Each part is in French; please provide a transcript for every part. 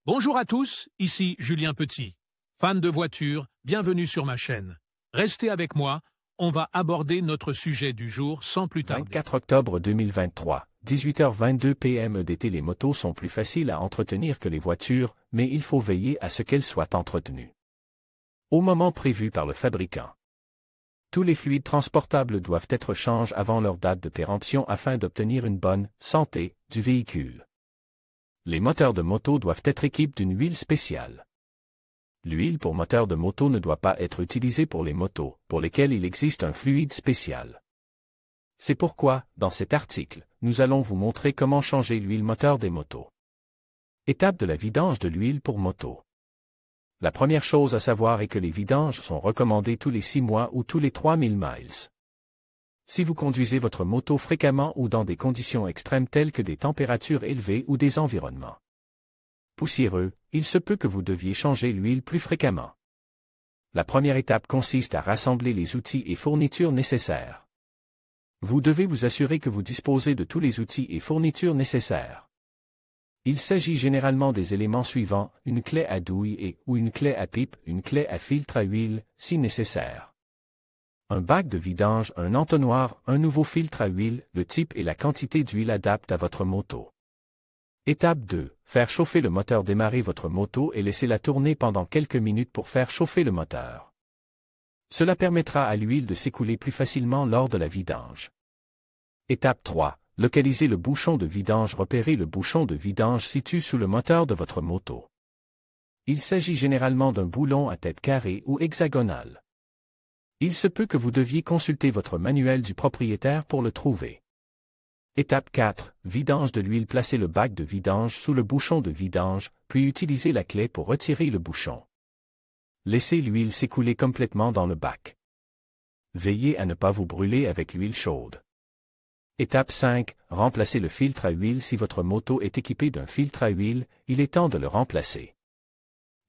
Bonjour à tous, ici Julien Petit. Fan de voitures, bienvenue sur ma chaîne. Restez avec moi, on va aborder notre sujet du jour sans plus tarder. 24 octobre 2023, 18h22 p.m. EDT. Les motos sont plus faciles à entretenir que les voitures, mais il faut veiller à ce qu'elles soient entretenues au moment prévu par le fabricant. Tous les fluides transportables doivent être changés avant leur date de péremption afin d'obtenir une bonne santé du véhicule. Les moteurs de moto doivent être équipés d'une huile spéciale. L'huile pour moteur de moto ne doit pas être utilisée pour les motos, pour lesquelles il existe un fluide spécial. C'est pourquoi, dans cet article, nous allons vous montrer comment changer l'huile moteur des motos. Étape de la vidange de l'huile pour moto. La première chose à savoir est que les vidanges sont recommandées tous les 6 mois ou tous les 3000 miles. Si vous conduisez votre moto fréquemment ou dans des conditions extrêmes telles que des températures élevées ou des environnements poussiéreux, il se peut que vous deviez changer l'huile plus fréquemment. La première étape consiste à rassembler les outils et fournitures nécessaires. Vous devez vous assurer que vous disposez de tous les outils et fournitures nécessaires. Il s'agit généralement des éléments suivants: une clé à douille ou une clé à pipe, une clé à filtre à huile, si nécessaire, un bac de vidange, un entonnoir, un nouveau filtre à huile, le type et la quantité d'huile adaptent à votre moto. Étape 2. Faire chauffer le moteur. Démarrez votre moto et laissez-la tourner pendant quelques minutes pour faire chauffer le moteur. Cela permettra à l'huile de s'écouler plus facilement lors de la vidange. Étape 3. Localisez le bouchon de vidange. Repérez le bouchon de vidange situé sous le moteur de votre moto. Il s'agit généralement d'un boulon à tête carrée ou hexagonale. Il se peut que vous deviez consulter votre manuel du propriétaire pour le trouver. Étape 4. Vidange de l'huile. Placez le bac de vidange sous le bouchon de vidange, puis utilisez la clé pour retirer le bouchon. Laissez l'huile s'écouler complètement dans le bac. Veillez à ne pas vous brûler avec l'huile chaude. Étape 5. Remplacez le filtre à huile. Si votre moto est équipée d'un filtre à huile, il est temps de le remplacer.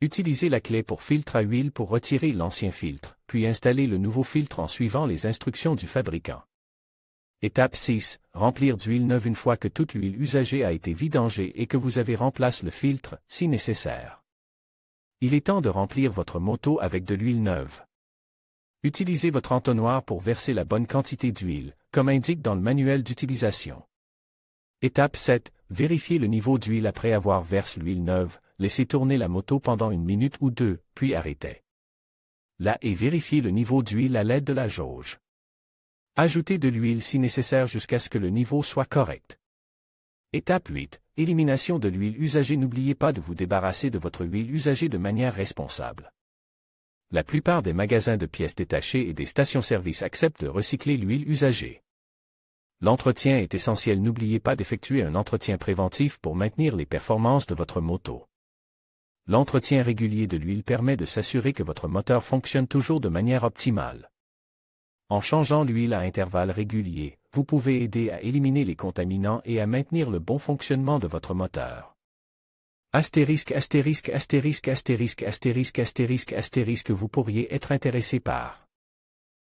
Utilisez la clé pour filtre à huile pour retirer l'ancien filtre, puis installez le nouveau filtre en suivant les instructions du fabricant. Étape 6. Remplir d'huile neuve. Une fois que toute l'huile usagée a été vidangée et que vous avez remplacé le filtre, si nécessaire, il est temps de remplir votre moto avec de l'huile neuve. Utilisez votre entonnoir pour verser la bonne quantité d'huile, comme indique dans le manuel d'utilisation. Étape 7. Vérifiez le niveau d'huile après avoir versé l'huile neuve. Laissez tourner la moto pendant 1 minute ou 2, puis arrêtez. Là et vérifiez le niveau d'huile à l'aide de la jauge. Ajoutez de l'huile si nécessaire jusqu'à ce que le niveau soit correct. Étape 8. Élimination de l'huile usagée. N'oubliez pas de vous débarrasser de votre huile usagée de manière responsable. La plupart des magasins de pièces détachées et des stations-service acceptent de recycler l'huile usagée. L'entretien est essentiel. N'oubliez pas d'effectuer un entretien préventif pour maintenir les performances de votre moto. L'entretien régulier de l'huile permet de s'assurer que votre moteur fonctionne toujours de manière optimale. En changeant l'huile à intervalles réguliers, vous pouvez aider à éliminer les contaminants et à maintenir le bon fonctionnement de votre moteur. Astérisque, astérisque, astérisque, astérisque, astérisque, astérisque, astérisque. Vous pourriez être intéressé par